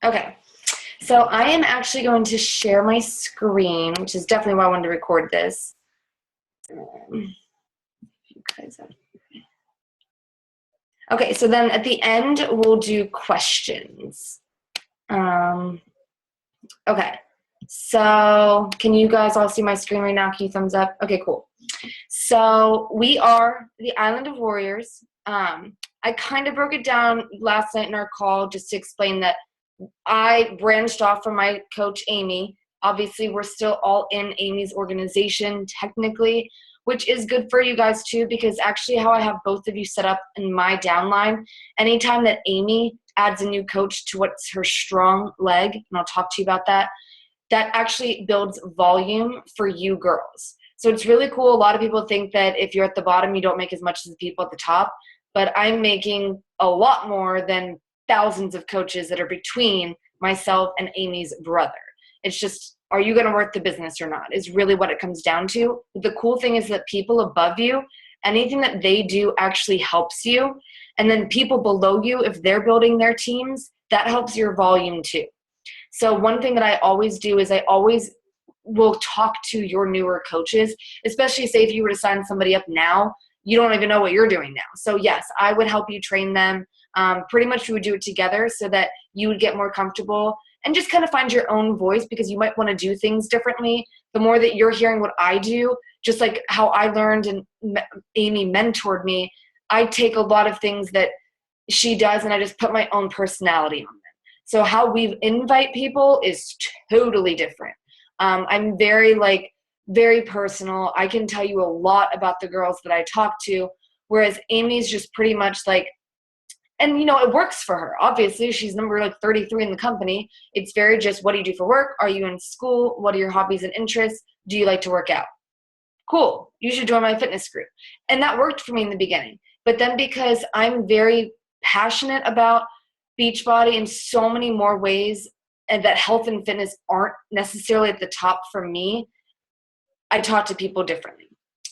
Okay. So I am actually going to share my screen, which is definitely why I wanted to record this. You guys have- Okay, so then at the end, we'll do questions. Okay, so can you guys all see my screen right now? Can you thumbs up? Okay, cool. So we are the Island of Warriors. I kind of broke it down last night in our call just to explain that I branched off from my coach, Amy. Obviously, we're still all in Amy's organization, technically, which is good for you guys too, because actually, how I have both of you set up in my downline, anytime that Amy adds a new coach to what's her strong leg, and I'll talk to you about that, that actually builds volume for you girls. So it's really cool. A lot of people think that if you're at the bottom, you don't make as much as the people at the top, but I'm making a lot more than thousands of coaches that are between myself and Amy's brother. It's just, are you going to work the business or not is really what it comes down to. But the cool thing is that people above you, anything that they do actually helps you. And then people below you, if they're building their teams, that helps your volume too. So one thing that I always do is I always will talk to your newer coaches, especially say if you were to sign somebody up now, you don't even know what you're doing now. So yes, I would help you train them. Pretty much we would do it together so that you would get more comfortable and just kind of find your own voice, because you might want to do things differently. The more that you're hearing what I do, just like how I learned and Amy mentored me, I take a lot of things that she does and I just put my own personality on them. So how we invite people is totally different. I'm very personal. I can tell you a lot about the girls that I talk to, whereas Amy's just pretty much like, and it works for her. Obviously, she's number 33 in the company. It's very just, what do you do for work? Are you in school? What are your hobbies and interests? Do you like to work out? Cool. You should join my fitness group. And that worked for me in the beginning. But then because I'm very passionate about Beachbody in so many more ways, and that health and fitness aren't necessarily at the top for me, I talk to people differently.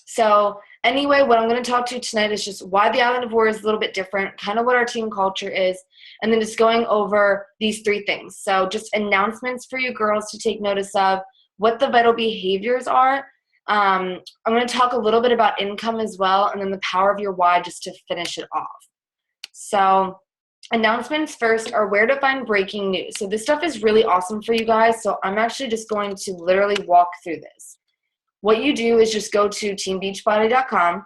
So anyway, what I'm going to talk to you tonight is just why the Island of Warriors is a little bit different, kind of what our team culture is, and then just going over these 3 things. So just announcements for you girls to take notice of, what the vital behaviors are. I'm going to talk a little bit about income as well, and then the power of your why just to finish it off. So announcements first are where to find breaking news. So this stuff is really awesome for you guys. So I'm actually just going to literally walk through this. What you do is just go to teambeachbody.com,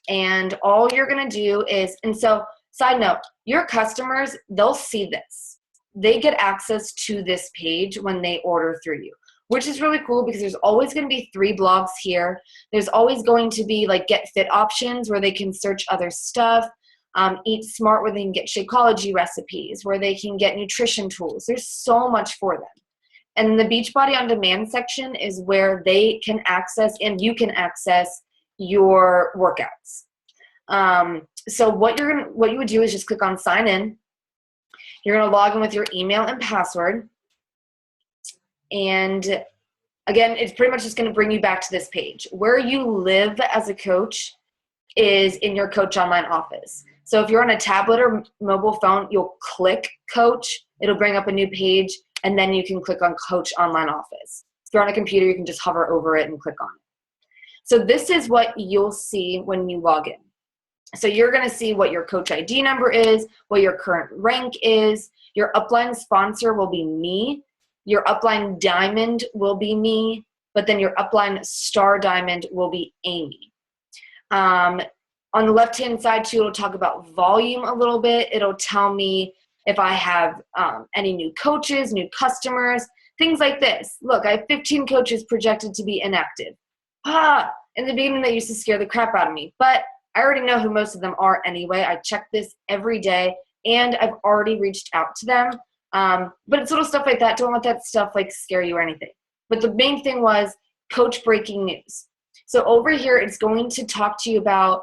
and all you're going to do is, and so side note, your customers, they'll see this. They get access to this page when they order through you, which is really cool because there's always going to be 3 blogs here. There's always going to be like Get Fit options where they can search other stuff. Eat Smart where they can get Shakeology recipes, where they can get nutrition tools. There's so much for them. And the Beachbody On Demand section is where they can access and you can access your workouts. So what you would do is just click on sign in. You're going to log in with your email and password. And again, it's pretty much just going to bring you back to this page. Where you live as a coach is in your Coach Online office. So if you're on a tablet or mobile phone, you'll click Coach. It'll bring up a new page, and then you can click on Coach Online Office. If you're on a computer, you can just hover over it and click on it. So this is what you'll see when you log in. So you're going to see what your Coach ID number is, what your current rank is. Your upline sponsor will be me. Your upline diamond will be me. But then your upline star diamond will be Amy. On the left-hand side, too, it'll talk about volume a little bit. It'll tell me if I have any new coaches, new customers, things like this. Look, I have 15 coaches projected to be inactive. In the beginning, that used to scare the crap out of me. But I already know who most of them are anyway. I check this every day, and I've already reached out to them. But it's little stuff like that. Don't let that stuff scare you or anything. But the main thing was coach breaking news. So over here, it's going to talk to you about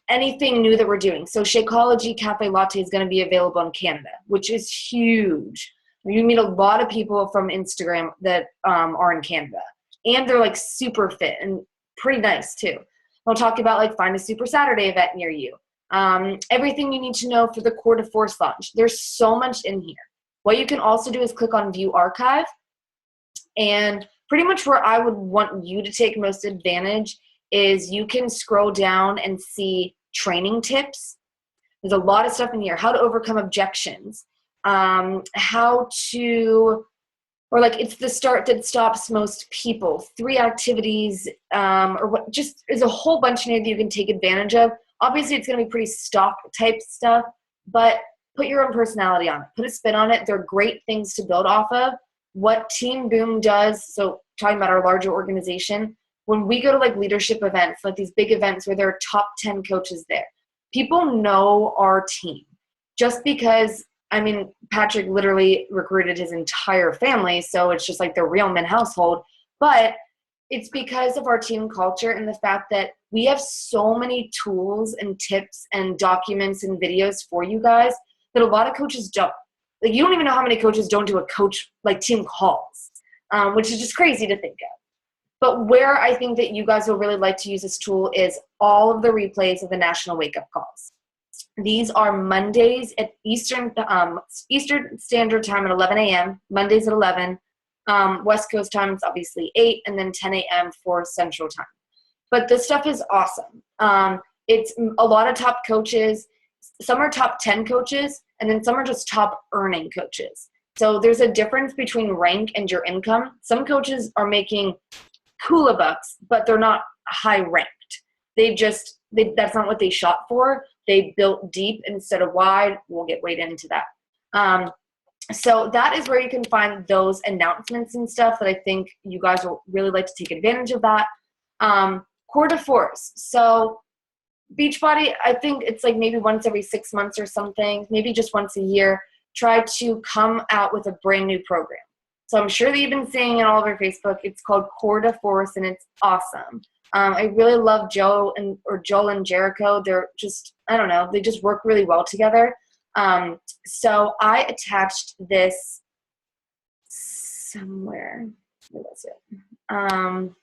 anything new that we're doing. So Shakeology Cafe Latte is going to be available in Canada, which is huge. You meet a lot of people from Instagram that are in Canada, and they're super fit and pretty nice too. We'll talk about find a Super Saturday event near you. everything you need to know for the Core de Force launch. There's so much in here. What you can also do is click on View Archive, and pretty much where I would want you to take most advantage is you can scroll down and see training tips. There's a lot of stuff in here. How to overcome objections, how to, or like it's the start that stops most people, 3 activities, or what, just there's a whole bunch in here that you can take advantage of. Obviously, it's going to be pretty stock type stuff, but put your own personality on it. Put a spin on it. They're great things to build off of. What Team Boom does, so talking about our larger organization, when we go to like leadership events, like these big events where there are top 10 coaches there, people know our team. Just because, I mean, Patrick literally recruited his entire family, so it's just like the Realman household, but it's because of our team culture and the fact that we have so many tools and tips and documents and videos for you guys that a lot of coaches don't. Like, you don't even know how many coaches don't do a coach, like, team calls, which is just crazy to think of. But where I think that you guys will really like to use this tool is all of the replays of the National Wake Up Calls. These are Mondays at Eastern Standard Time at 11 a.m., Mondays at 11. West Coast time, it's obviously 8, and then 10 a.m. for Central Time. But this stuff is awesome. It's a lot of top coaches. Some are top 10 coaches, and then some are just top earning coaches. So there's a difference between rank and your income. Some coaches are making Kula bucks, but they're not high ranked. That's not what they shot for. They built deep instead of wide. We'll get way into that. So that is where you can find those announcements and stuff that I think you guys will really like to take advantage of that. Core de Force. So Beachbody, I think it's like maybe once every 6 months or something, maybe just once a year, try to come out with a brand new program. So I'm sure that you've been seeing it all over Facebook. It's called Core de Force, and it's awesome. I really love Joel and Jericho. They're just, I don't know, they just work really well together. So I attached this somewhere. Where was it?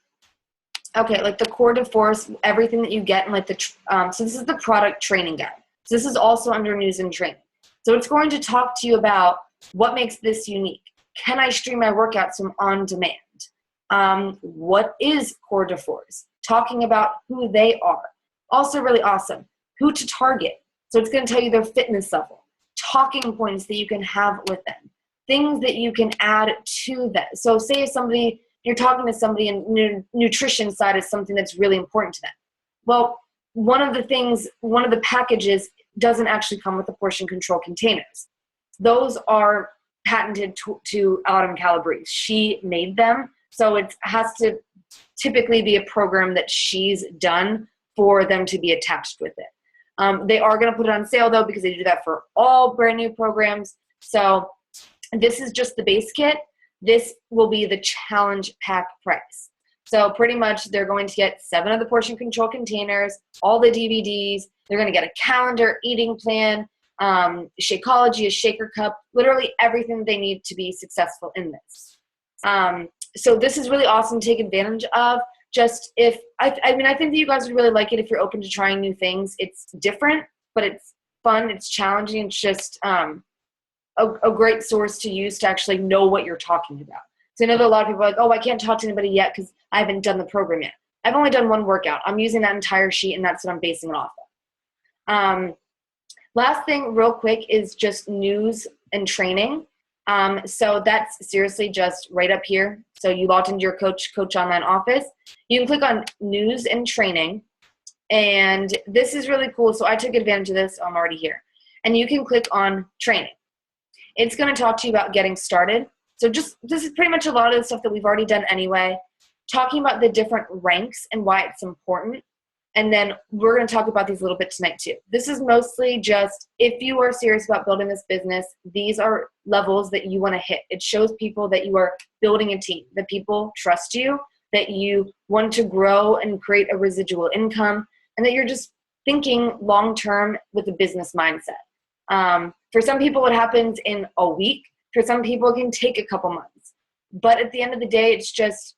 Okay, like the Core de Force, everything that you get, and like so this is the product training guide. So this is also under news and training. So it's going to talk to you about what makes this unique. Can I stream my workouts from on demand? What is Core de Force? Talking about who they are. Also really awesome. Who to target. So it's going to tell you their fitness level. Talking points that you can have with them. Things that you can add to them. So say if you're talking to somebody and nutrition side is something that's really important to them. Well, one of the packages doesn't actually come with the portion control containers. Those are patented to Autumn Calabrese. She made them. So it has to typically be a program that she's done for them to be attached with it. They are going to put it on sale, though, because they do that for all brand new programs. So this is just the base kit. This will be the challenge pack price. So pretty much they're going to get 7 of the portion control containers, all the DVDs. They're going to get a calendar, eating plan, Shakeology, a shaker cup, literally everything they need to be successful in this. So this is really awesome to take advantage of. Just if, I think that you guys would really like it if you're open to trying new things. It's different, but it's fun, it's challenging, it's just a great source to use to actually know what you're talking about. So I know that a lot of people are like, oh, I can't talk to anybody yet because I haven't done the program yet. I've only done one workout. I'm using that entire sheet, and that's what I'm basing it off of. Last thing real quick is just news and training. So that's seriously just right up here. So you logged into your Coach Online office. You can click on news and training. And this is really cool. So I took advantage of this. I'm already here. And you can click on training. It's going to talk to you about getting started. So this is pretty much a lot of the stuff that we've already done anyway. Talking about the different ranks and why it's important. And then we're going to talk about these a little bit tonight too. This is mostly just if you are serious about building this business, these are levels that you want to hit. It shows people that you are building a team, that people trust you, that you want to grow and create a residual income, and that you're just thinking long-term with a business mindset. For some people, it happens in a week. For some people, it can take a couple months. But at the end of the day, it's just,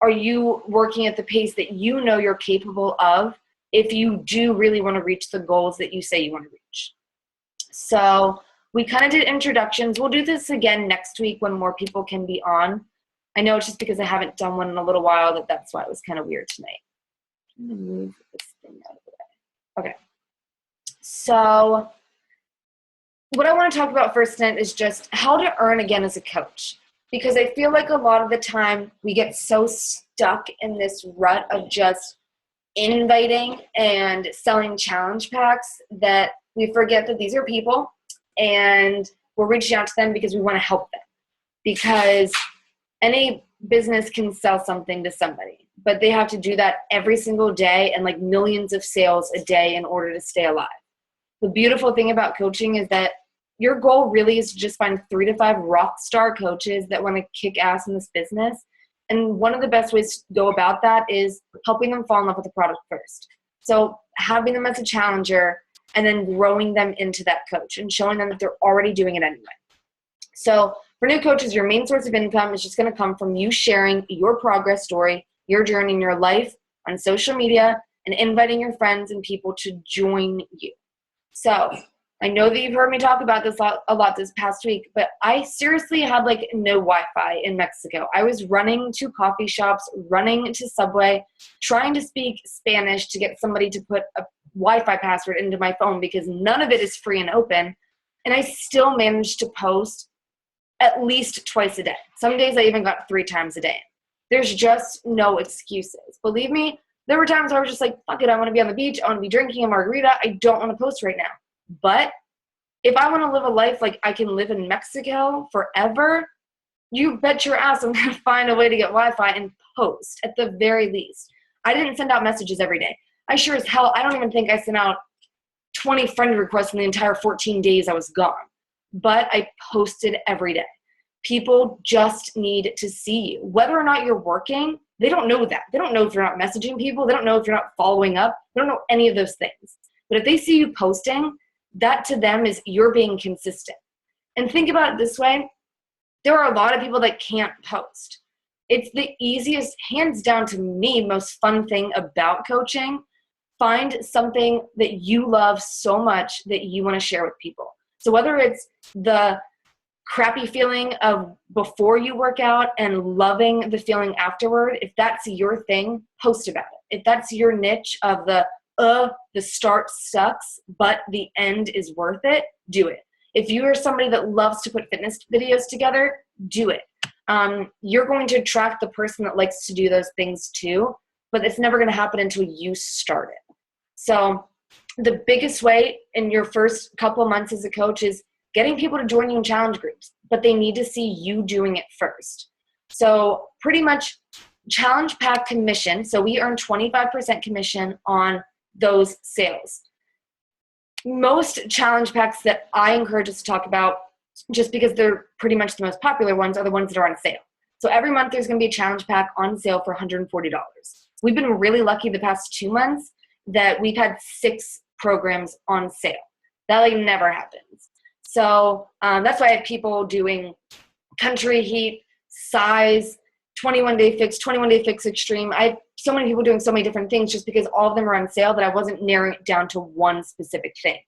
are you working at the pace that you know you're capable of if you do really want to reach the goals that you say you want to reach. So we kind of did introductions. We'll do this again next week when more people can be on. I know it's just because I haven't done one in a little while that's why it was kind of weird tonight. I'm going to move this thing out of the way. Okay. So what I want to talk about first tonight is just how to earn again as a coach. Because I feel like a lot of the time we get so stuck in this rut of just inviting and selling challenge packs that we forget that these are people and we're reaching out to them because we want to help them. Because any business can sell something to somebody, but they have to do that every single day and like millions of sales a day in order to stay alive. The beautiful thing about coaching is that your goal really is to just find 3 to 5 rock star coaches that want to kick ass in this business. And one of the best ways to go about that is helping them fall in love with the product first. So having them as a challenger and then growing them into that coach and showing them that they're already doing it anyway. So for new coaches, your main source of income is just going to come from you sharing your progress story, your journey in your life on social media, and inviting your friends and people to join you. So I know that you've heard me talk about this a lot this past week, but I seriously had like no Wi-Fi in Mexico. I was running to coffee shops, running to Subway, trying to speak Spanish to get somebody to put a Wi-Fi password into my phone because none of it is free and open. And I still managed to post at least twice a day. Some days I even got 3 times a day. There's just no excuses. Believe me, there were times I was just like, fuck it, I want to be on the beach. I want to be drinking a margarita. I don't want to post right now. But if I want to live a life like I can live in Mexico forever, you bet your ass I'm going to find a way to get Wi-Fi and post at the very least. I didn't send out messages every day. I sure as hell, I don't even think I sent out 20 friend requests in the entire 14 days I was gone. But I posted every day. People just need to see you. Whether or not you're working, they don't know that. They don't know if you're not messaging people. They don't know if you're not following up. They don't know any of those things. But if they see you posting, that to them is you're being consistent. And think about it this way. There are a lot of people that can't post. It's the easiest, hands down to me, most fun thing about coaching. Find something that you love so much that you want to share with people. So whether it's the crappy feeling of before you work out and loving the feeling afterward, if that's your thing, post about it. If that's your niche of the start sucks, but the end is worth it, do it. If you are somebody that loves to put fitness videos together, do it. You're going to attract the person that likes to do those things too, but it's never going to happen until you start it. So the biggest way in your first couple of months as a coach is getting people to join you in challenge groups, but they need to see you doing it first. So pretty much challenge pack commission. So we earn 25% commission on those sales. Most challenge packs that I encourage us to talk about, just because they're pretty much the most popular ones, are the ones that are on sale. So every month there's going to be a challenge pack on sale for $140. We've been really lucky the past 2 months that we've had 6 programs on sale. That like never happens. So that's why I have people doing Country Heat, Size, 21-day fix, 21-day fix extreme. I have so many people doing so many different things just because all of them are on sale that I wasn't narrowing it down to one specific thing.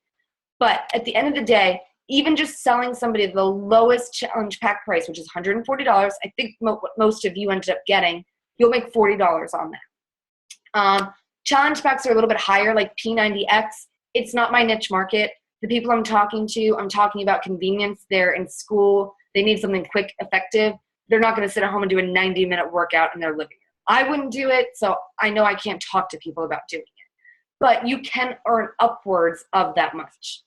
But at the end of the day, even just selling somebody the lowest challenge pack price, which is $140, I think what most of you ended up getting, you'll make $40 on that. Challenge packs are a little bit higher, like P90X. It's not my niche market. The people I'm talking about convenience. They're in school. They need something quick, effective. They're not going to sit at home and do a 90-minute workout in their living room. I wouldn't do it, so I know I can't talk to people about doing it. But you can earn upwards of that much,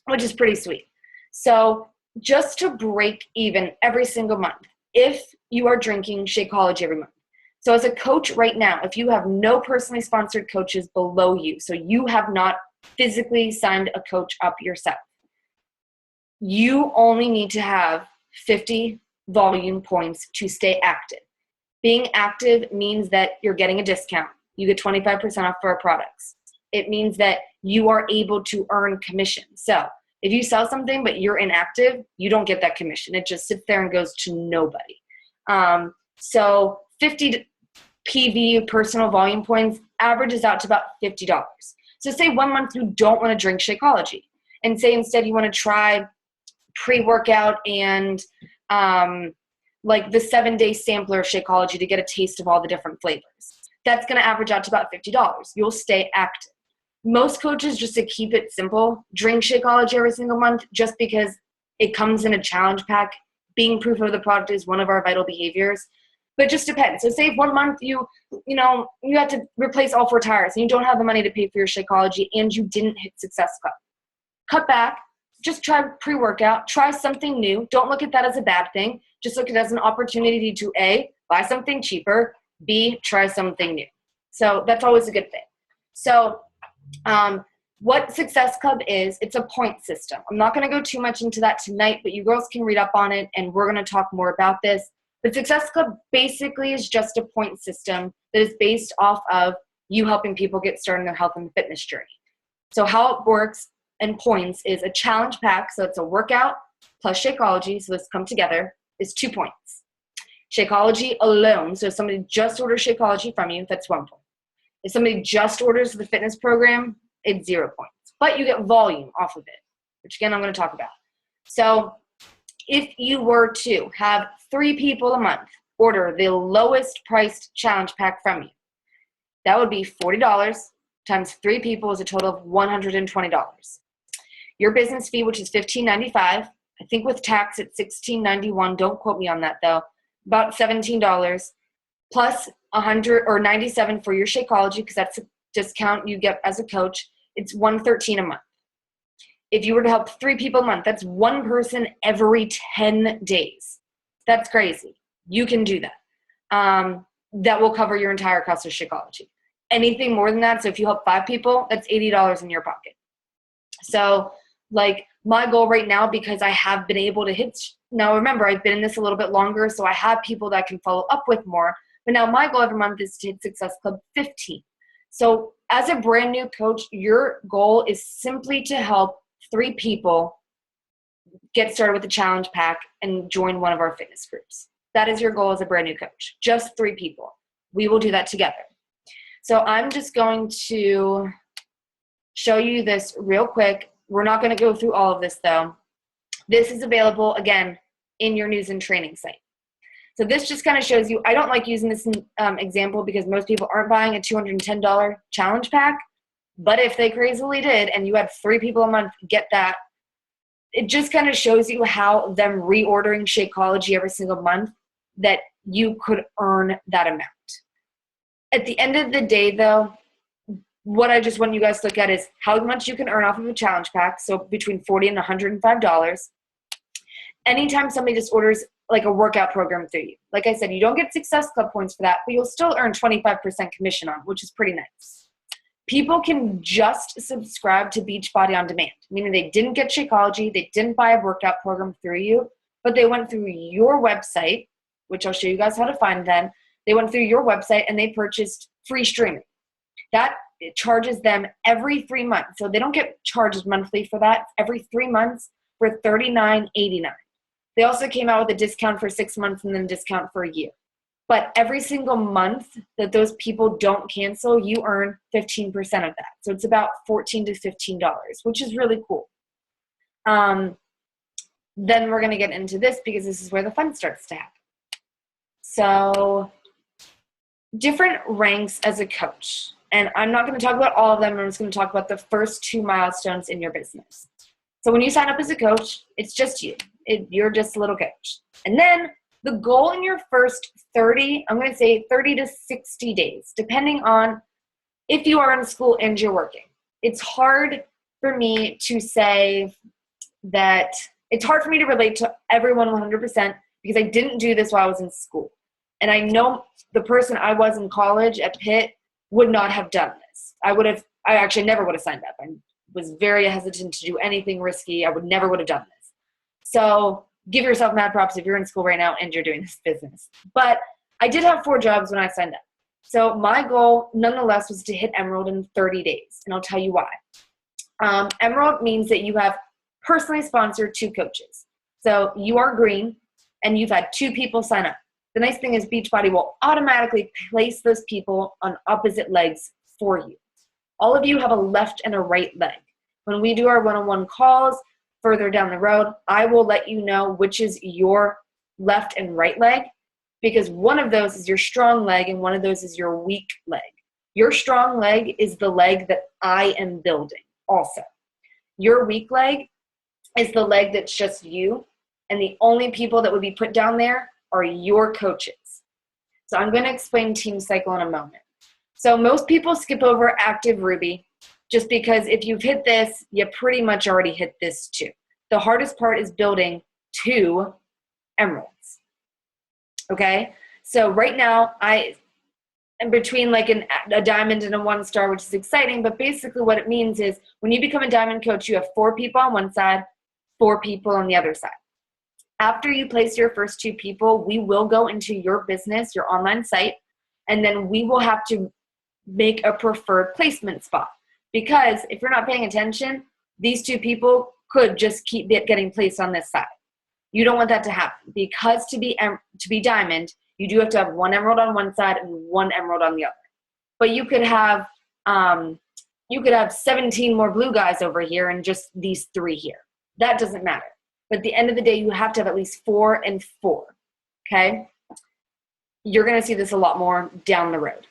which is pretty sweet. So just to break even every single month, if you are drinking Shakeology every month. So as a coach right now, if you have no personally sponsored coaches below you, so you have not physically signed a coach up yourself, you only need to have 50 volume points to stay active. Being active means that you're getting a discount. You get 25% off for our products. It means that you are able to earn commission. So if you sell something but you're inactive, you don't get that commission. It just sits there and goes to nobody. So 50 PV, personal volume points, averages out to about $50. So say 1 month you don't want to drink Shakeology, and say instead you want to try pre-workout and like the 7-day sampler of Shakeology to get a taste of all the different flavors. That's going to average out to about $50. You'll stay active. Most coaches, just to keep it simple, drink Shakeology every single month just because it comes in a challenge pack. Being proof of the product is one of our vital behaviors. But it just depends. So say if 1 month you had to replace all 4 tires and you don't have the money to pay for your Shakeology and you didn't hit Success Club. Cut back. Just try pre-workout. Try something new. Don't look at that as a bad thing. Just look at it as an opportunity to A, buy something cheaper, B, try something new. So that's always a good thing. So what Success Club is, it's a point system. I'm not going to go too much into that tonight, but you girls can read up on it, and we're going to talk more about this. But Success Club basically is just a point system that is based off of you helping people get started in their health and fitness journey. So how it works and points is a challenge pack. So it's a workout plus Shakeology. So this come together is 2 points. Shakeology alone. So if somebody just orders Shakeology from you, that's 1 point. If somebody just orders the fitness program, it's 0 points. But you get volume off of it, which again, I'm going to talk about. So if you were to have 3 people a month order the lowest priced challenge pack from you, that would be $40 times 3 people is a total of $120. Your business fee, which is $15.95, I think with tax it's $16.91. Don't quote me on that though. About $17 plus $100 or $97 for your Shakeology, because that's a discount you get as a coach. It's $113 a month. If you were to help 3 people a month, that's 1 person every 10 days. That's crazy. You can do that. That will cover your entire cost of Shakeology. Anything more than that, so if you help 5 people, that's $80 in your pocket. So like my goal right now, because I have been able to hit, now remember I've been in this a little bit longer, so I have people that I can follow up with more, but now my goal every month is to hit Success Club 15. So as a brand new coach, your goal is simply to help 3 people get started with the challenge pack and join one of our fitness groups. That is your goal as a brand new coach, just 3 people. We will do that together. So I'm just going to show you this real quick. We're not going to go through all of this though. This is available again in your news and training site. So this just kind of shows you, I don't like using this example because most people aren't buying a $210 challenge pack, but if they crazily did and you had 3 people a month get that, it just kind of shows you how them reordering Shakeology every single month that you could earn that amount. At the end of the day though, what I just want you guys to look at is how much you can earn off of a challenge pack. So between $40 and $105. Anytime somebody just orders like a workout program through you. Like I said, you don't get Success Club points for that, but you'll still earn 25% commission on, which is pretty nice. People can just subscribe to Beachbody on demand, meaning they didn't get Shakeology, they didn't buy a workout program through you, but they went through your website, which I'll show you guys how to find then. They went through your website and they purchased free streaming. That charges them every 3 months. So they don't get charged monthly for that. Every 3 months for $39.89. They also came out with a discount for 6 months and then a discount for a year. But every single month that those people don't cancel, you earn 15% of that. So it's about $14 to $15, which is really cool. Then we're going to get into this because this is where the fun starts to happen. So different ranks as a coach. And I'm not going to talk about all of them. I'm just going to talk about the first 2 milestones in your business. So when you sign up as a coach, it's just you. You're just a little coach. And then the goal in your first 30 to 60 days, depending on if you are in school and you're working. It's hard for me to say that, it's hard for me to relate to everyone 100% because I didn't do this while I was in school. And I know the person I was in college at Pitt would not have done this. I actually never would have signed up. I was very hesitant to do anything risky. I never would have done this. So give yourself mad props if you're in school right now and you're doing this business. But I did have 4 jobs when I signed up. So my goal, nonetheless, was to hit Emerald in 30 days. And I'll tell you why. Emerald means that you have personally sponsored 2 coaches. So you are green and you've had 2 people sign up. the nice thing is Beachbody will automatically place those people on opposite legs for you. All of you have a left and a right leg. When we do our one-on-one calls further down the road, I will let you know which is your left and right leg, because one of those is your strong leg and one of those is your weak leg. Your strong leg is the leg that I am building also. Your weak leg is the leg that's just you, and the only people that would be put down there are your coaches. So I'm going to explain Team Cycle in a moment. So most people skip over Active Ruby just because if you've hit this, you pretty much already hit this too. The hardest part is building 2 emeralds. Okay? So right now, I'm between like a diamond and a 1-star, which is exciting, but basically what it means is when you become a diamond coach, you have 4 people on one side, 4 people on the other side. After you place your first 2 people, we will go into your business, your online site, and then we will have to make a preferred placement spot. Because if you're not paying attention, these 2 people could just keep getting placed on this side. You don't want that to happen, because to be diamond, you do have to have 1 emerald on one side and 1 emerald on the other. But you could have 17 more blue guys over here and just these 3 here. That doesn't matter. But at the end of the day, you have to have at least 4 and 4. Okay? You're going to see this a lot more down the road.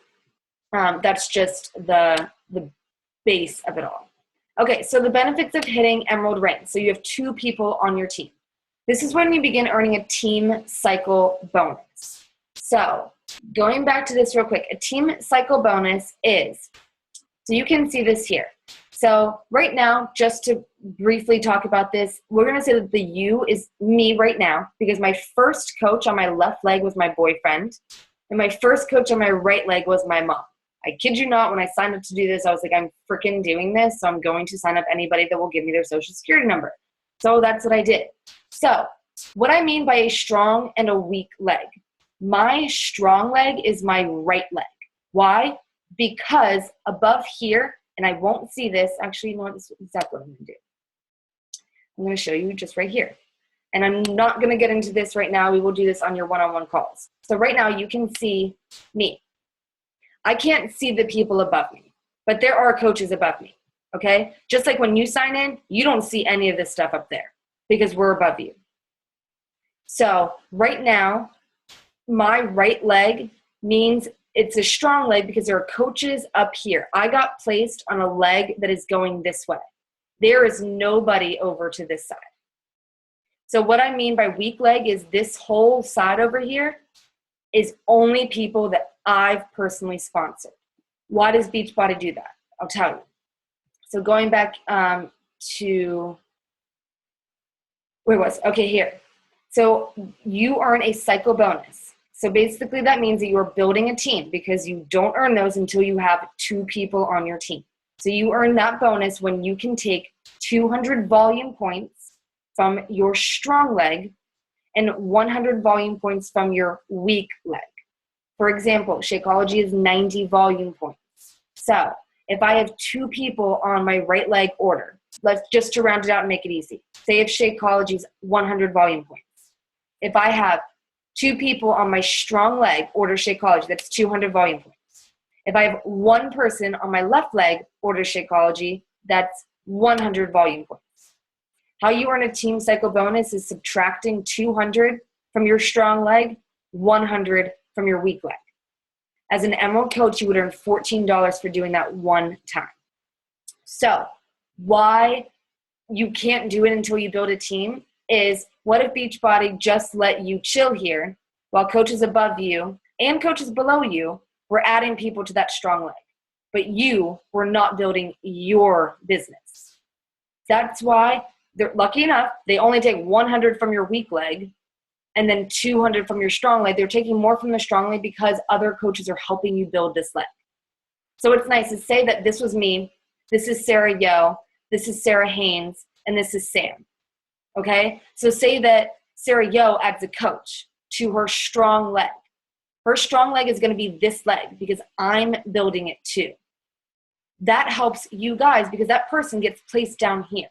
That's just the base of it all. Okay, so the benefits of hitting emerald rank. So you have 2 people on your team. This is when you begin earning a team cycle bonus. So going back to this real quick, a team cycle bonus is, so you can see this here. So right now, just to briefly talk about this, we're going to say that the U is me right now, because my first coach on my left leg was my boyfriend, and my first coach on my right leg was my mom. I kid you not, when I signed up to do this, I was like, I'm freaking doing this, so I'm going to sign up anybody that will give me their social security number. So that's what I did. So what I mean by a strong and a weak leg. My strong leg is my right leg. Why? Because above here, and I won't see this, actually, you know what, this is exactly what I'm going to do. I'm going to show you just right here. And I'm not going to get into this right now. We will do this on your one-on-one calls. So right now you can see me. I can't see the people above me, but there are coaches above me, okay? Just like when you sign in, you don't see any of this stuff up there because we're above you. So right now, my right leg means it's a strong leg because there are coaches up here. I got placed on a leg that is going this way. There is nobody over to this side. So what I mean by weak leg is this whole side over here is only people that I've personally sponsored. Why does Beachbody do that? I'll tell you. So going back to, where was, okay, here. So you earn a cycle bonus. So basically that means that you're building a team because you don't earn those until you have 2 people on your team. So you earn that bonus when you can take 200 volume points from your strong leg and 100 volume points from your weak leg. For example, Shakeology is 90 volume points. So if I have 2 people on my right leg order, let's just to round it out and make it easy. Say if Shakeology is 100 volume points. If I have 2 people on my strong leg order Shakeology, that's 200 volume points. If I have 1 person on my left leg order Shakeology, that's 100 volume points. How you earn a team cycle bonus is subtracting 200 from your strong leg, 100 from your weak leg. As an Emerald coach, you would earn $14 for doing that one time. So why you can't do it until you build a team is, what if Beachbody just let you chill here while coaches above you and coaches below you were adding people to that strong leg, but you were not building your business? That's why they're lucky enough, they only take 100 from your weak leg and then 200 from your strong leg. They're taking more from the strong leg because other coaches are helping you build this leg. So it's nice to say that this was me, this is Sarah Yo, this is Sarah Haynes, and this is Sam. Okay? So say that Sarah Yo adds a coach to her strong leg. Her strong leg is going to be this leg because I'm building it too. That helps you guys because that person gets placed down here.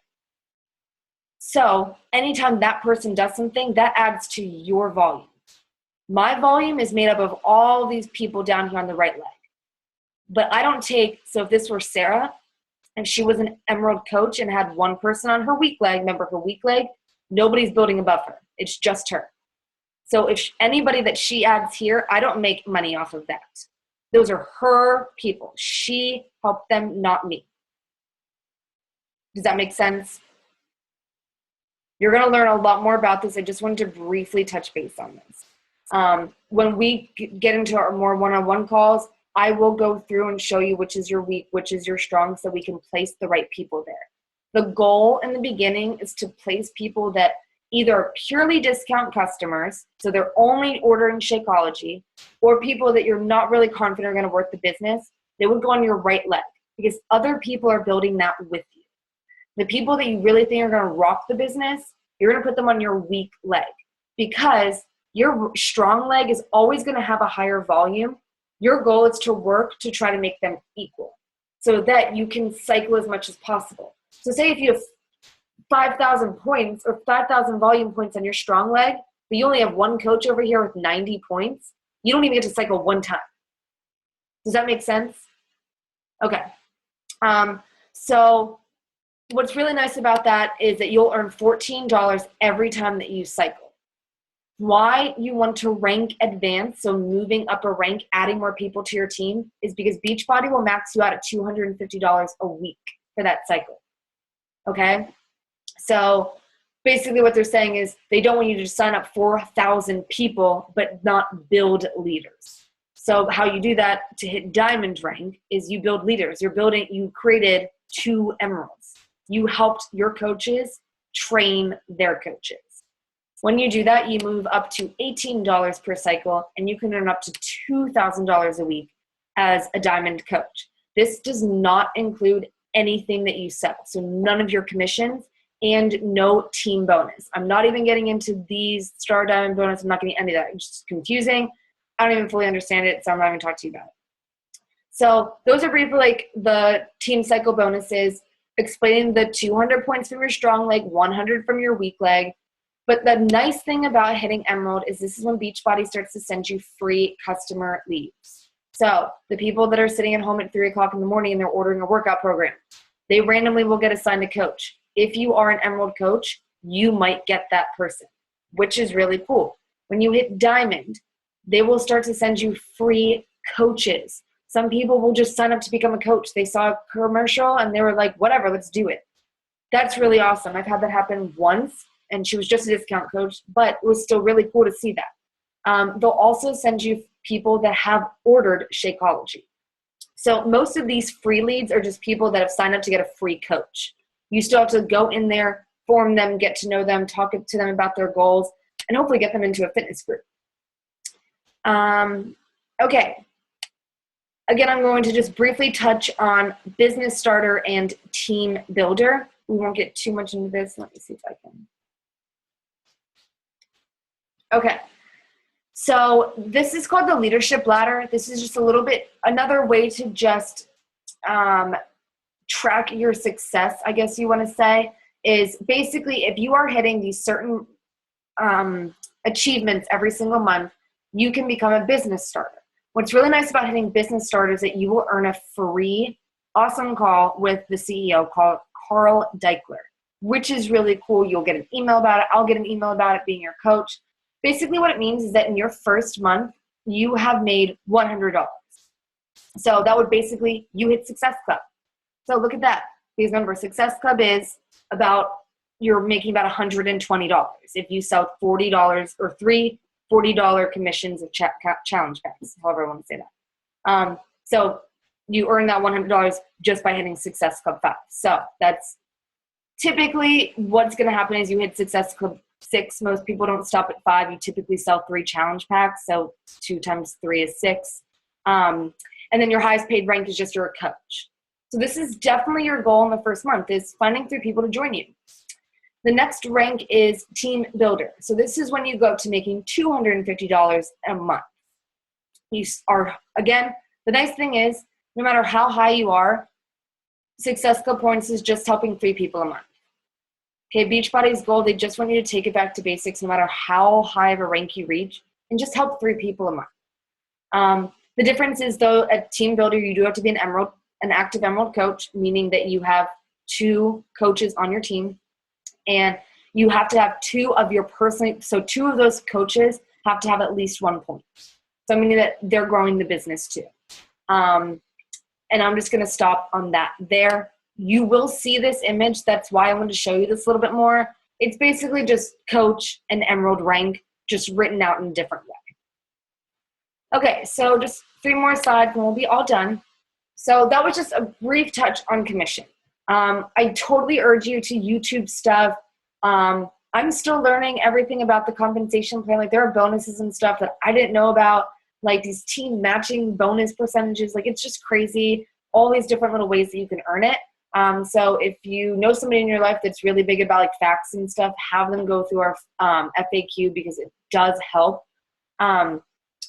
So anytime that person does something, that adds to your volume. My volume is made up of all these people down here on the right leg. But I don't take, so if this were Sarah, and she was an Emerald coach and had one person on her weak leg, remember her weak leg, nobody's building above her. It's just her. So if anybody that she adds here, I don't make money off of that. Those are her people. She helped them, not me. Does that make sense? You're going to learn a lot more about this. I just wanted to briefly touch base on this. When we get into our more one-on-one calls, I will go through and show you which is your weak, which is your strong, so we can place the right people there. The goal in the beginning is to place people that either are purely discount customers, so they're only ordering Shakeology, or people that you're not really confident are going to work the business. They would go on your right leg because other people are building that with you. The people that you really think are going to rock the business, you're going to put them on your weak leg because your strong leg is always going to have a higher volume. Your goal is to work to try to make them equal so that you can cycle as much as possible. So say if you have 5,000 points or 5,000 volume points on your strong leg, but you only have one coach over here with 90 points, you don't even get to cycle one time. Does that make sense? Okay. So what's really nice about that is that you'll earn $14 every time that you cycle. Why you want to rank advanced, so moving up a rank, adding more people to your team, is because Beachbody will max you out at $250 a week for that cycle. Okay? So basically what they're saying is they don't want you to sign up 4,000 people but not build leaders. So how you do that to hit diamond rank is you build leaders. You created 2 emeralds. You helped your coaches train their coaches. When you do that, you move up to $18 per cycle, and you can earn up to $2,000 a week as a diamond coach. This does not include anything that you sell, so none of your commissions and no team bonus. I'm not even getting into these star diamond bonus. I'm not getting any of that. It's just confusing. I don't even fully understand it, so I'm not going to talk to you about it. So those are briefly like the team cycle bonuses, explaining the 200 points from your strong leg, 100 from your weak leg. But the nice thing about hitting Emerald is this is when Beachbody starts to send you free customer leads. So the people that are sitting at home at 3 o'clock in the morning and they're ordering a workout program, they randomly will get assigned a coach. If you are an Emerald coach, you might get that person, which is really cool. When you hit Diamond, they will start to send you free coaches. Some people will just sign up to become a coach. They saw a commercial and they were like, whatever, let's do it. That's really awesome. I've had that happen once, and she was just a discount coach, but it was still really cool to see that. They'll also send you people that have ordered Shakeology. So most of these free leads are just people that have signed up to get a free coach. You still have to go in there, form them, get to know them, talk to them about their goals, and hopefully get them into a fitness group. Okay. Again, I'm going to just briefly touch on Business Starter and Team Builder. We won't get too much into this. Let me see if I can. Okay. So this is called the Leadership Ladder. This is just a little bit, another way to just track your success, I guess you want to say, is basically if you are hitting these certain achievements every single month, you can become a business starter. What's really nice about hitting business starter is that you will earn a free, awesome call with the CEO called Carl Deichler, which is really cool. You'll get an email about it. I'll get an email about it being your coach. Basically what it means is that in your first month, you have made $100. So that would basically, you hit Success Club. So look at that. Because remember, Success Club is about, you're making about $120. If you sell $40 or $3 $40 commissions of challenge packs, however I want to say that. So you earn that $100 just by hitting Success Club 5. So that's typically what's going to happen is you hit Success Club 6. Most people don't stop at 5. You typically sell 3 challenge packs. So 2 times 3 is 6. And then your highest paid rank is just you're a coach. So this is definitely your goal in the first month, is finding 3 people to join you. The next rank is Team Builder. So this is when you go up to making $250 a month. You are, again, the nice thing is, no matter how high you are, Success Club points is just helping 3 people a month. Okay, Beachbody's goal, they just want you to take it back to basics no matter how high of a rank you reach. and just help 3 people a month. The difference is, though, at Team Builder, you do have to be an active Emerald coach, meaning that you have 2 coaches on your team, and you have to have 2 of your so 2 of those coaches have to have at least 1 point. So meaning that they're growing the business too. And I'm just going to stop on that there. You will see this image. That's why I wanted to show you this a little bit more. It's basically just coach and Emerald rank, just written out in a different way. Okay, so just 3 more slides and we'll be all done. So that was just a brief touch on commission. I totally urge you to YouTube stuff. I'm still learning everything about the compensation plan. Like, there are bonuses and stuff that I didn't know about, like these team matching bonus percentages. Like, it's just crazy, all these different little ways that you can earn it. So if you know somebody in your life that's really big about like facts and stuff, have them go through our FAQ, because it does help.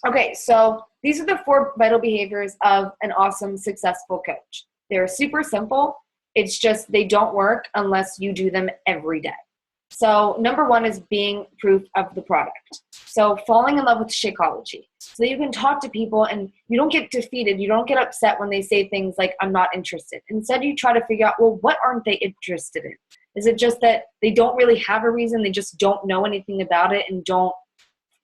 Okay, so these are the 4 vital behaviors of an awesome, successful coach. They're super simple. It's just they don't work unless you do them every day. So number 1 is being proof of the product. So falling in love with Shakeology. So that you can talk to people and you don't get defeated. You don't get upset when they say things like, I'm not interested. Instead, you try to figure out, well, what aren't they interested in? Is it just that they don't really have a reason? They just don't know anything about it and don't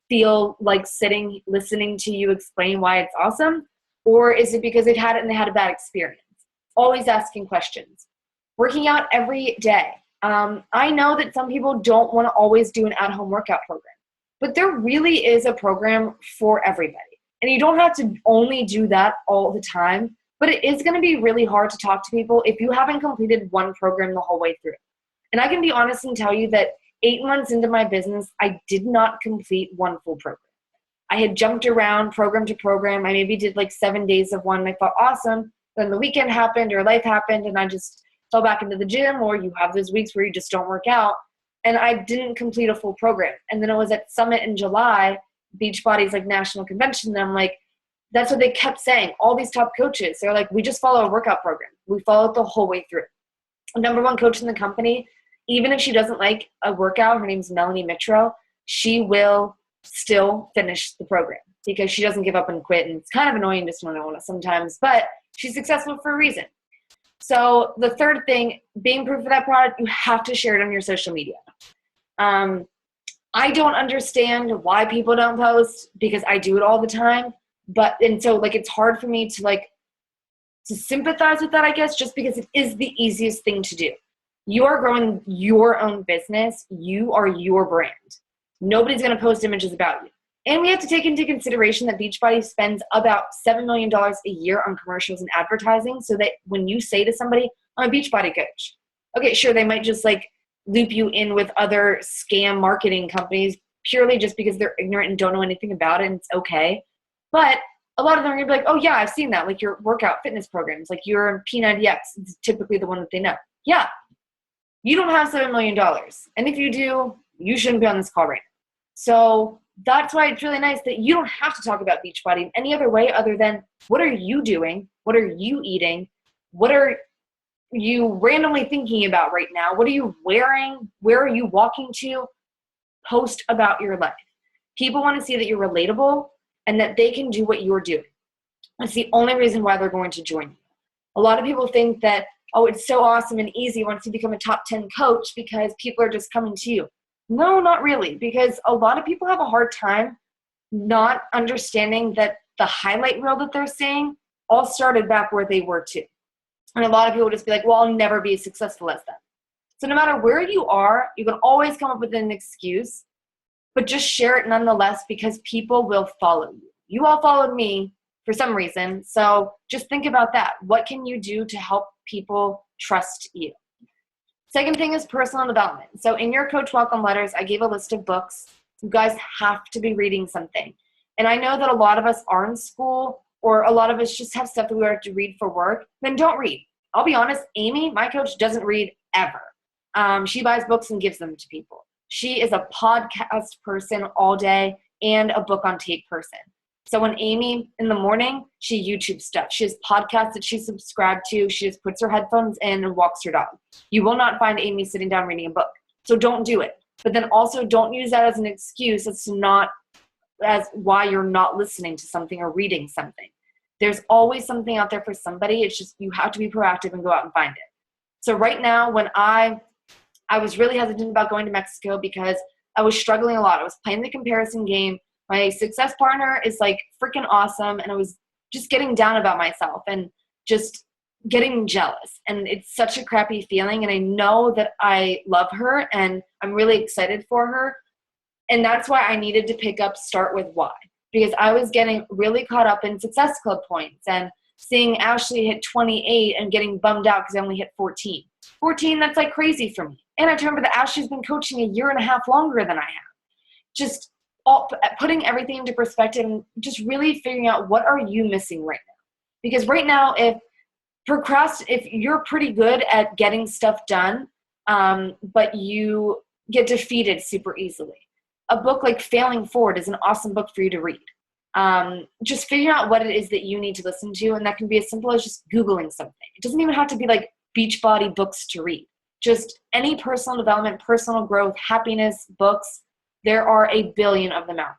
feel like sitting, listening to you explain why it's awesome? Or is it because they've had it and they had a bad experience? Always asking questions. Working out every day. I know that some people don't want to always do an at-home workout program, but there really is a program for everybody. And you don't have to only do that all the time, but it is going to be really hard to talk to people if you haven't completed one program the whole way through. And I can be honest and tell you that 8 months into my business, I did not complete one full program. I had jumped around program to program. I maybe did like 7 days of one, and I thought, awesome. Then the weekend happened or life happened, and I just fell back into the gym, or you have those weeks where you just don't work out. And I didn't complete a full program. And then it was at Summit in July, Beachbody's like national convention. And I'm like, that's what they kept saying. All these top coaches, they're like, we just follow a workout program. We follow it the whole way through. Number 1 coach in the company, even if she doesn't like a workout, her name's Melanie Mitro, she will still finish the program because she doesn't give up and quit. And it's kind of annoying to sometimes, but she's successful for a reason. So the third thing, being proof of that product, you have to share it on your social media. I don't understand why people don't post, because I do it all the time. And so like, it's hard for me to sympathize with that, I guess, just because it is the easiest thing to do. You are growing your own business. You are your brand. Nobody's going to post images about you. And we have to take into consideration that Beachbody spends about $7 million a year on commercials and advertising, so that when you say to somebody, I'm a Beachbody coach, okay, sure, they might just like loop you in with other scam marketing companies purely just because they're ignorant and don't know anything about it, and it's okay. But a lot of them are going to be like, oh yeah, I've seen that, like your workout fitness programs, like your P90X is typically the one that they know. Yeah, you don't have $7 million. And if you do, you shouldn't be on this call right now. So that's why it's really nice that you don't have to talk about Beachbody in any other way other than, what are you doing? What are you eating? What are you randomly thinking about right now? What are you wearing? Where are you walking to? Post about your life. People want to see that you're relatable and that they can do what you're doing. That's the only reason why they're going to join you. A lot of people think that, oh, it's so awesome and easy once you become a top 10 coach because people are just coming to you. No, not really, because a lot of people have a hard time not understanding that the highlight reel that they're seeing all started back where they were too. And a lot of people just be like, well, I'll never be as successful as them. So no matter where you are, you can always come up with an excuse, but just share it nonetheless, because people will follow you. You all followed me for some reason. So just think about that. What can you do to help people trust you? Second thing is personal development. So in your Coach Welcome letters, I gave a list of books. You guys have to be reading something. And I know that a lot of us are in school, or a lot of us just have stuff that we have to read for work. Then don't read. I'll be honest, Amy, my coach, doesn't read ever. She buys books and gives them to people. She is a podcast person all day and a book on tape person. So when Amy, in the morning, she YouTube stuff. She has podcasts that she's subscribed to. She just puts her headphones in and walks her dog. You will not find Amy sitting down reading a book. So don't do it. But then also don't use that as an excuse as to not as why you're not listening to something or reading something. There's always something out there for somebody. It's just you have to be proactive and go out and find it. So right now, when I was really hesitant about going to Mexico because I was struggling a lot. I was playing the comparison game. My success partner is like freaking awesome, and I was just getting down about myself and just getting jealous. And it's such a crappy feeling, and I know that I love her, and I'm really excited for her. And that's why I needed to pick up Start With Why, because I was getting really caught up in Success Club points and seeing Ashley hit 28 and getting bummed out because I only hit 14. 14, that's like crazy for me. And I have to remember that Ashley's been coaching a year and a half longer than I have. Just putting everything into perspective and just really figuring out what are you missing right now. Because right now, if you're pretty good at getting stuff done, but you get defeated super easily. A book like Failing Forward is an awesome book for you to read. Just figuring out what it is that you need to listen to, and that can be as simple as just Googling something. It doesn't even have to be like Beachbody books to read. Just any personal development, personal growth, happiness books. There are a billion of them out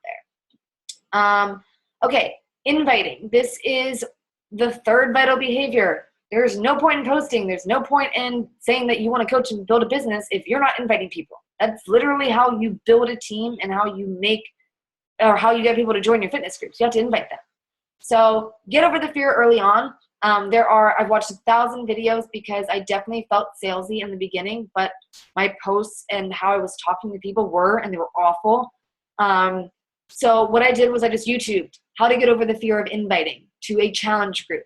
there. Okay, inviting. This is the third vital behavior. There's no point in posting. There's no point in saying that you want to coach and build a business if you're not inviting people. That's literally how you build a team and how you get people to join your fitness groups. You have to invite them. So get over the fear early on. I've watched 1,000 videos because I definitely felt salesy in the beginning, but my posts and how I was talking to people and they were awful. So what I did was I just YouTubed how to get over the fear of inviting to a challenge group,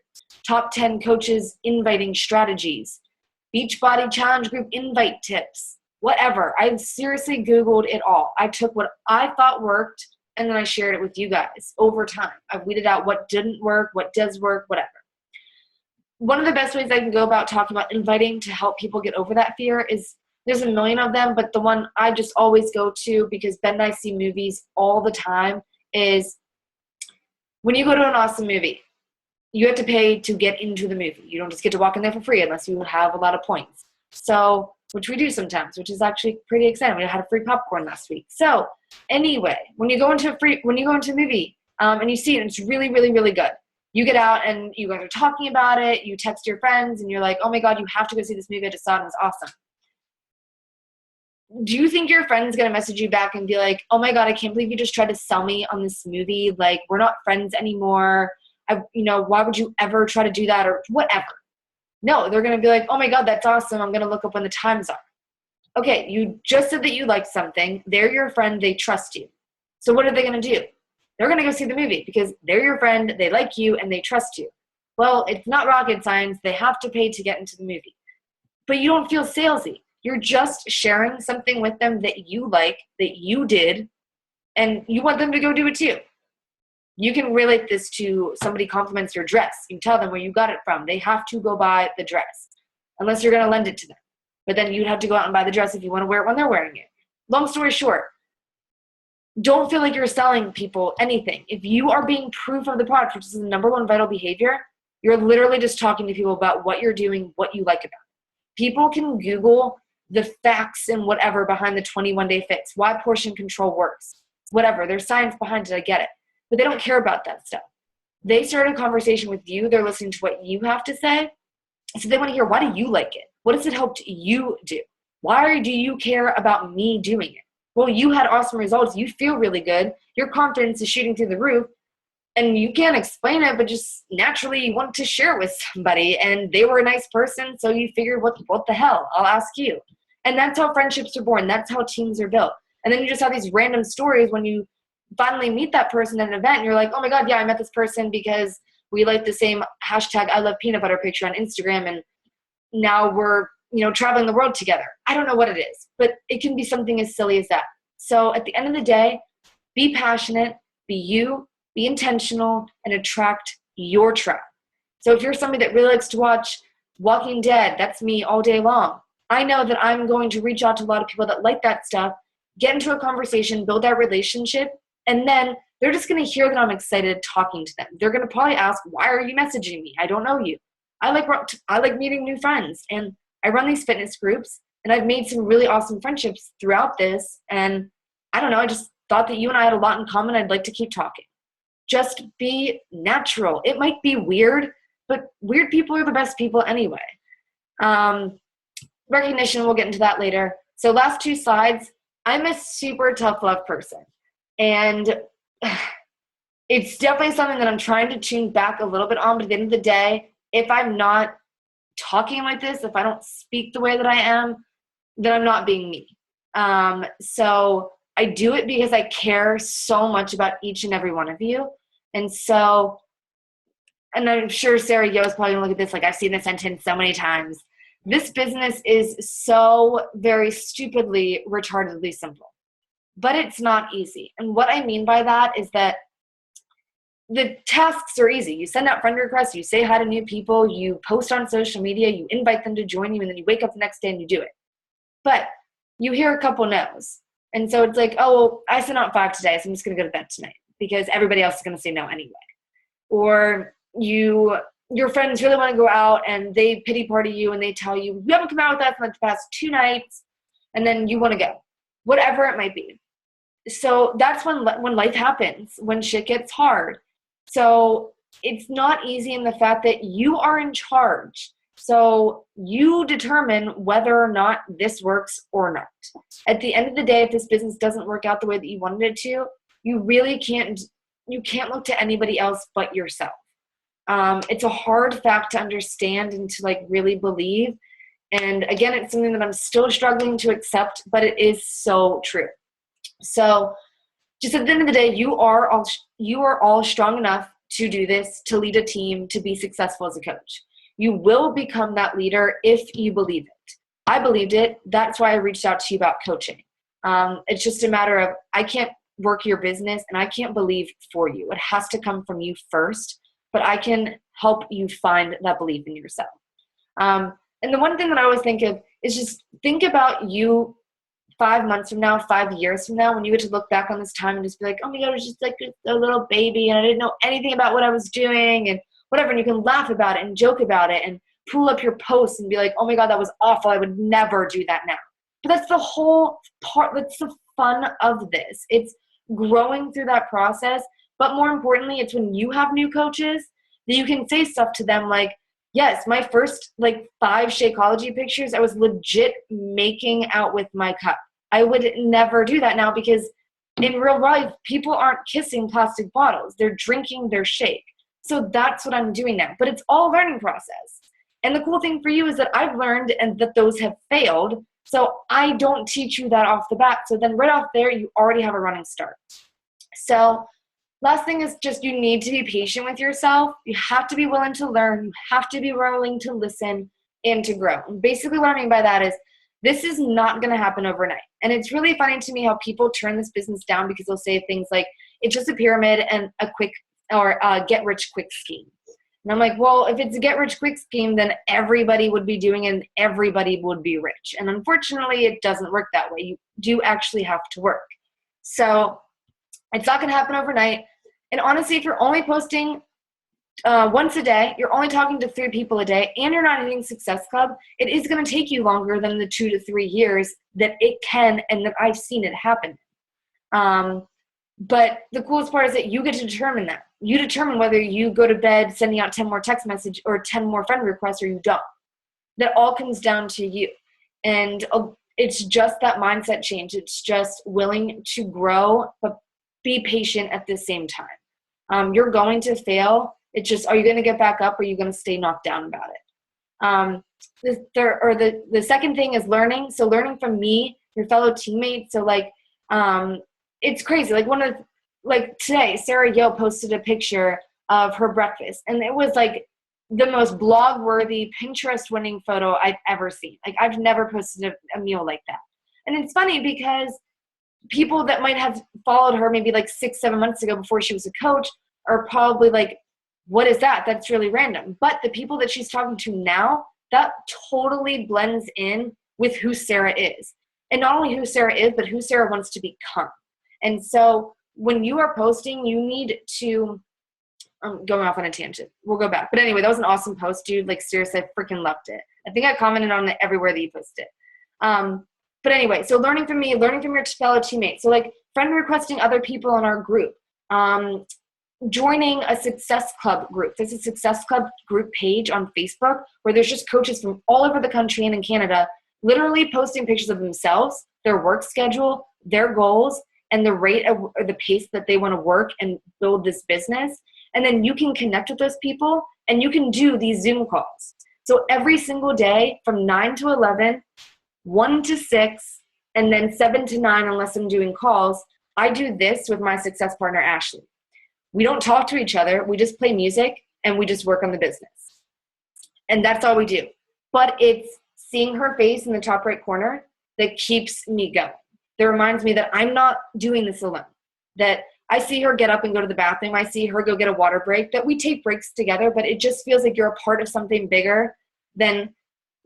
top 10 coaches inviting strategies, Beachbody challenge group invite tips, whatever. I seriously Googled it all. I took what I thought worked, and then I shared it with you guys over time. I've weeded out what didn't work, what does work, whatever. One of the best ways I can go about talking about inviting to help people get over that fear is, there's a million of them, but the one I just always go to, because Ben and I see movies all the time, is when you go to an awesome movie, you have to pay to get into the movie. You don't just get to walk in there for free unless you have a lot of points. So, which we do sometimes, which is actually pretty exciting. We had a free popcorn last week. So anyway, when you go into a movie and you see it, and it's really, really, really good. You get out and you guys are talking about it. You text your friends and you're like, oh my God, you have to go see this movie. I just saw it and it's awesome. Do you think your friend's going to message you back and be like, oh my God, I can't believe you just tried to sell me on this movie. Like, we're not friends anymore. Why would you ever try to do that, or whatever? No, they're going to be like, oh my God, that's awesome. I'm going to look up when the times are. Okay, you just said that you like something. They're your friend. They trust you. So what are they going to do? They're going to go see the movie because they're your friend, they like you, and they trust you. Well, it's not rocket science. They have to pay to get into the movie. But you don't feel salesy. You're just sharing something with them that you like, that you did, and you want them to go do it too. You can relate this to somebody compliments your dress. You tell them where you got it from. They have to go buy the dress, unless you're going to lend it to them. But then you'd have to go out and buy the dress if you want to wear it when they're wearing it. Long story short, don't feel like you're selling people anything. If you are being proof of the product, which is the number one vital behavior, you're literally just talking to people about what you're doing, what you like about it. People can Google the facts and whatever behind the 21-day fix, why portion control works, whatever. There's science behind it, I get it. But they don't care about that stuff. They start a conversation with you. They're listening to what you have to say. So they want to hear, why do you like it? What has it helped you do? Why do you care about me doing it? Well, you had awesome results. You feel really good. Your confidence is shooting through the roof. And you can't explain it, but just naturally you want to share it with somebody. And they were a nice person, so you figured, what the hell? I'll ask you. And that's how friendships are born. That's how teams are built. And then you just have these random stories when you finally meet that person at an event and you're like, oh my God, yeah, I met this person because we like the same hashtag I love peanut butter picture on Instagram, and now we're traveling the world together. I don't know what it is, but it can be something as silly as that. So at the end of the day, be passionate, be you, be intentional, and attract your tribe. So if you're somebody that really likes to watch Walking Dead, that's me all day long. I know that I'm going to reach out to a lot of people that like that stuff, get into a conversation, build that relationship, and then they're just going to hear that I'm excited talking to them. They're going to probably ask, why are you messaging me? I don't know you. I like meeting new friends, and I run these fitness groups, and I've made some really awesome friendships throughout this. And I don't know, thought that you and I had a lot in common. I'd like to keep talking. Just be natural. It might be weird, but weird people are the best people anyway. Recognition, we'll get into that later. So last two slides, I'm a super tough love person. And it's definitely something that I'm trying to tune back a little bit on. But at the end of the day, if I'm not talking like this, if I don't speak the way that I am, then I'm not being me. So I do it because I care so much about each and every one of you. And so, and I'm sure Sarah Yo is probably going to look at this like I've seen this sentence so many times. This business is so very stupidly, retardedly simple. But it's not easy. And what I mean by that is that the tasks are easy. You send out friend requests, you say hi to new people, you post on social media, you invite them to join you, and then you wake up the next day and you do it. But you hear a couple no's. And so it's like, oh, well, I sent out 5 today, so I'm just going to go to bed tonight because everybody else is going to say no anyway. Or your friends really want to go out and they pity party you and they tell you, you haven't come out with us in the past 2 nights, and then you want to go. Whatever it might be. So that's when life happens, when shit gets hard. So it's not easy in the fact that you are in charge. So you determine whether or not this works or not. At the end of the day, if this business doesn't work out the way that you wanted it to, you really can't look to anybody else but yourself. It's a hard fact to understand and to like really believe. And again, it's something that I'm still struggling to accept, but it is so true. So just at the end of the day, you are all strong enough to do this, to lead a team, to be successful as a coach. You will become that leader if you believe it. I believed it. That's why I reached out to you about coaching. It's just a matter of I can't work your business and I can't believe for you. It has to come from you first, but I can help you find that belief in yourself. And the one thing that I always think of is just think about you 5 months from now, 5 years from now, when you get to look back on this time and just be like, oh my God, I was just like a little baby and I didn't know anything about what I was doing and whatever. And you can laugh about it and joke about it and pull up your posts and be like, oh my God, that was awful. I would never do that now. But that's the whole part. That's the fun of this. It's growing through that process. But more importantly, it's when you have new coaches that you can say stuff to them like, yes, my first 5 Shakeology pictures, I was legit making out with my cup. I would never do that now because in real life, people aren't kissing plastic bottles. They're drinking their shake. So that's what I'm doing now. But it's all a learning process. And the cool thing for you is that I've learned and that those have failed. So I don't teach you that off the bat. So then right off there, you already have a running start. So last thing is just you need to be patient with yourself. You have to be willing to learn. You have to be willing to listen and to grow. And basically what I mean by that is this is not going to happen overnight. And it's really funny to me how people turn this business down because they'll say things like, it's just a pyramid and a quick or get-rich-quick scheme. And I'm like, well, if it's a get-rich-quick scheme, then everybody would be doing it and everybody would be rich. And unfortunately, it doesn't work that way. You do actually have to work. So it's not going to happen overnight. And honestly, if you're only posting once a day, you're only talking to 3 people a day, and you're not hitting Success Club, it is going to take you longer than the 2 to 3 years that it can and that I've seen it happen. But the coolest part is that you get to determine that. You determine whether you go to bed sending out 10 more text messages or 10 more friend requests or you don't. That all comes down to you. And it's just that mindset change. It's just willing to grow, but be patient at the same time. You're going to fail. It's just, are you going to get back up or are you going to stay knocked down about it? The second thing is learning. So learning from me, your fellow teammates. So it's crazy. Today, Sarah Yo posted a picture of her breakfast and it was the most blog worthy Pinterest winning photo I've ever seen. I've never posted a meal like that. And it's funny because people that might have followed her maybe 6-7 months ago before she was a coach are probably what is that? That's really random. But the people that she's talking to now, that totally blends in with who Sarah is. And not only who Sarah is, but who Sarah wants to become. And so when you are posting, you need to, I'm going off on a tangent. We'll go back. But anyway, that was an awesome post, dude. Seriously, I freaking loved it. I think I commented on it everywhere that you posted. But anyway, so learning from me, learning from your fellow teammates. So friend requesting other people in our group, joining a Success Club group. There's a Success Club group page on Facebook where there's just coaches from all over the country and in Canada literally posting pictures of themselves, their work schedule, their goals, and the rate or the pace that they want to work and build this business. And then you can connect with those people and you can do these Zoom calls. So every single day from 9 to 11, 1 to 6, and then 7 to 9, unless I'm doing calls, I do this with my success partner, Ashley. We don't talk to each other. We just play music and we just work on the business. And that's all we do. But it's seeing her face in the top right corner that keeps me going. That reminds me that I'm not doing this alone. That I see her get up and go to the bathroom. I see her go get a water break. That we take breaks together, but it just feels like you're a part of something bigger than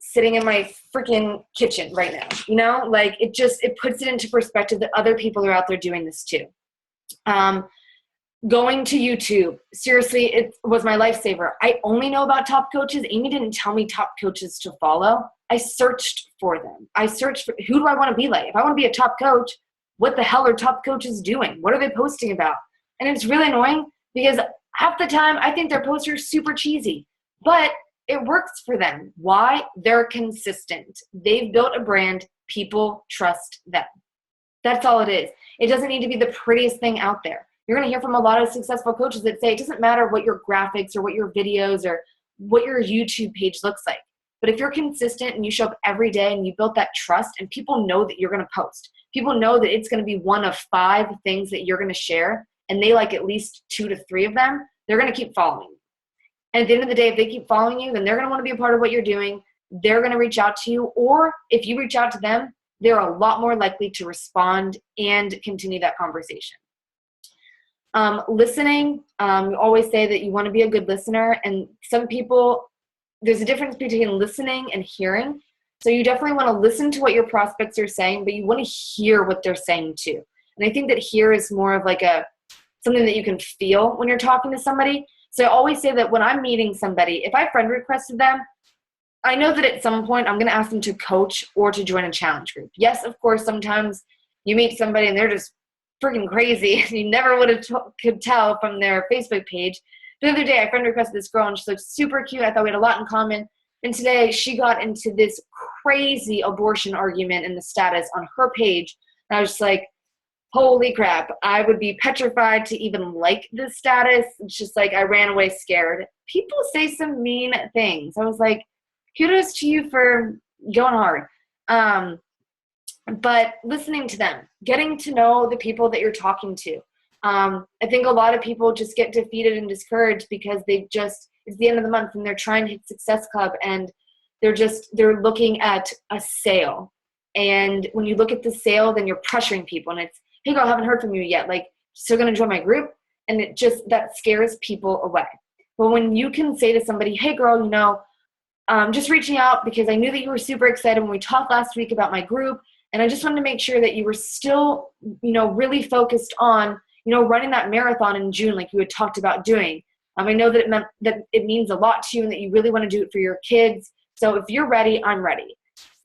sitting in my freaking kitchen right now. You know, like it puts it into perspective that other people are out there doing this too. Going to YouTube, seriously, it was my lifesaver. I only know about top coaches. Amy didn't tell me top coaches to follow. I searched for them. I searched for who do I want to be like? If I want to be a top coach, what the hell are top coaches doing? What are they posting about? And it's really annoying because half the time I think their posts are super cheesy, but it works for them. Why? They're consistent. They've built a brand. People trust them. That's all it is. It doesn't need to be the prettiest thing out there. You're going to hear from a lot of successful coaches that say it doesn't matter what your graphics or what your videos or what your YouTube page looks like. But if you're consistent and you show up every day and you build that trust and people know that you're going to post, people know that it's going to be one of 5 things that you're going to share and they like at least 2 to 3 of them, they're going to keep following you. And at the end of the day, if they keep following you, then they're going to want to be a part of what you're doing. They're going to reach out to you. Or if you reach out to them, they're a lot more likely to respond and continue that conversation. Listening, we always say that you want to be a good listener. And some people, there's a difference between listening and hearing. So you definitely want to listen to what your prospects are saying, but you want to hear what they're saying too. And I think that hear is more of like something that you can feel when you're talking to somebody. So I always say that when I'm meeting somebody, if I friend requested them, I know that at some point I'm going to ask them to coach or to join a challenge group. Yes, of course, sometimes you meet somebody and they're just freaking crazy. You never would have could tell from their Facebook page. The other day, I friend requested this girl and she looked super cute. I thought we had a lot in common. And today she got into this crazy abortion argument in the status on her page. And I was just like, holy crap. I would be petrified to even like this status. It's just like I ran away scared. People say some mean things. I was like, kudos to you for going hard. But listening to them, getting to know the people that you're talking to. I think a lot of people just get defeated and discouraged because it's the end of the month and they're trying to hit Success Club and they're looking at a sale. And when you look at the sale, then you're pressuring people and it's, hey girl, I haven't heard from you yet. Like, still going to join my group? And that scares people away. But when you can say to somebody, hey girl, just reaching out because I knew that you were super excited when we talked last week about my group. And I just wanted to make sure that you were still, really focused on, running that marathon in June like you had talked about doing. I know that it means a lot to you and that you really want to do it for your kids. So if you're ready, I'm ready.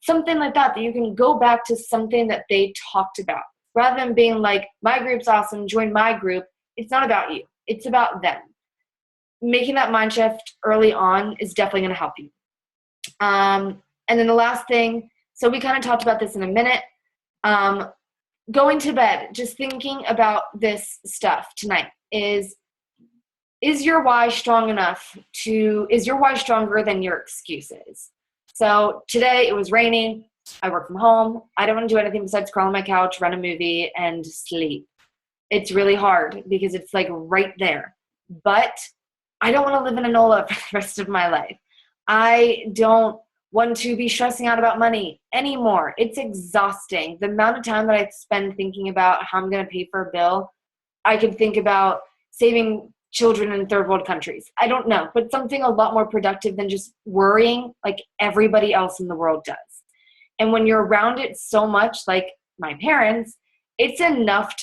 Something like that you can go back to something that they talked about. Rather than being like, my group's awesome, join my group. It's not about you. It's about them. Making that mind shift early on is definitely going to help you. And then the last thing, so we kind of talked about this in a minute. Going to bed, just thinking about this stuff tonight is your why strong enough is your why stronger than your excuses? So today it was raining. I work from home. I don't want to do anything besides crawl on my couch, run a movie, and sleep. It's really hard because it's like right there. But I don't want to live in a NOLA for the rest of my life. I don't want to be stressing out about money anymore. It's exhausting. The amount of time that I spend thinking about how I'm going to pay for a bill, I could think about saving children in third world countries. I don't know, but something a lot more productive than just worrying like everybody else in the world does. And when you're around it so much, like my parents, it's enough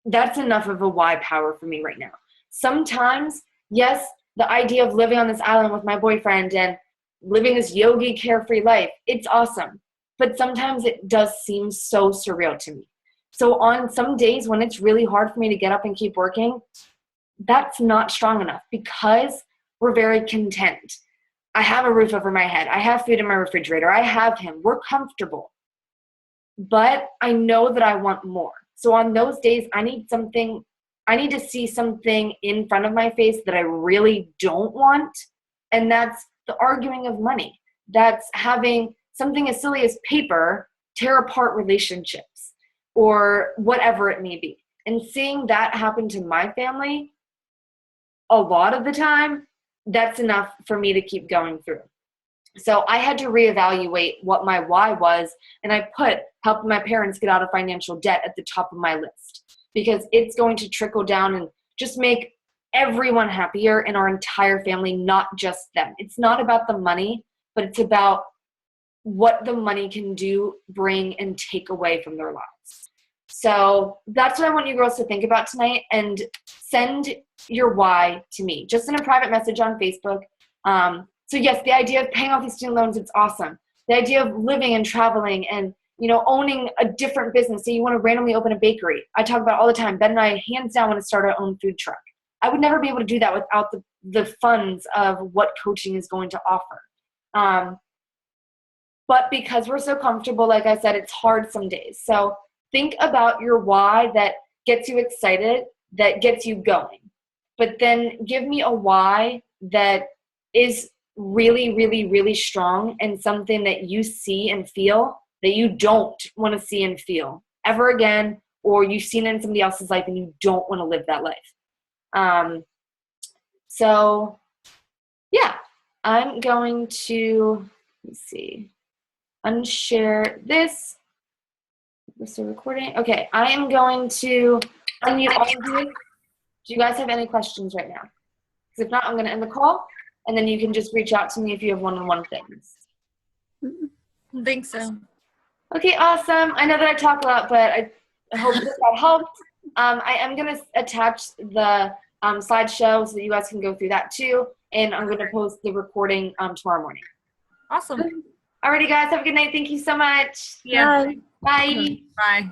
that's enough of a why power for me right now. Sometimes, yes, the idea of living on this island with my boyfriend and living this yogi carefree life, it's awesome. But sometimes it does seem so surreal to me. So on some days when it's really hard for me to get up and keep working, that's not strong enough because we're very content. I have a roof over my head. I have food in my refrigerator. I have him. We're comfortable. But I know that I want more. So on those days, I need to see something in front of my face that I really don't want. And that's the arguing of money. That's having something as silly as paper tear apart relationships or whatever it may be. And seeing that happen to my family a lot of the time, that's enough for me to keep going through. So I had to reevaluate what my why was, and I put helping my parents get out of financial debt at the top of my list because it's going to trickle down and just make everyone happier in our entire family, not just them. It's not about the money, but it's about what the money can do, bring, and take away from their lives. So that's what I want you girls to think about tonight, and send your why to me, just in a private message on Facebook. So yes, the idea of paying off these student loans, it's awesome. The idea of living and traveling and, owning a different business. So you want to randomly open a bakery. I talk about it all the time. Ben and I, hands down, want to start our own food truck. I would never be able to do that without the funds of what coaching is going to offer. But because we're so comfortable, like I said, it's hard some days. So think about your why that gets you excited, that gets you going. But then give me a why that is really, really, really strong and something that you see and feel that you don't want to see and feel ever again, or you've seen it in somebody else's life and you don't want to live that life. So yeah, I'm going to, let's see, unshare this. Is the recording? Okay, I am going to unmute all of you. Do you guys have any questions right now? Because if not, I'm going to end the call, and then you can just reach out to me if you have one-on-one things. I think so. Okay, awesome. I know that I talk a lot, but I hope that helped. I am going to attach the slideshow so that you guys can go through that too, and I'm going to post the recording tomorrow morning. Awesome. Alrighty, guys. Have a good night. Thank you so much. Yeah. Bye. Bye.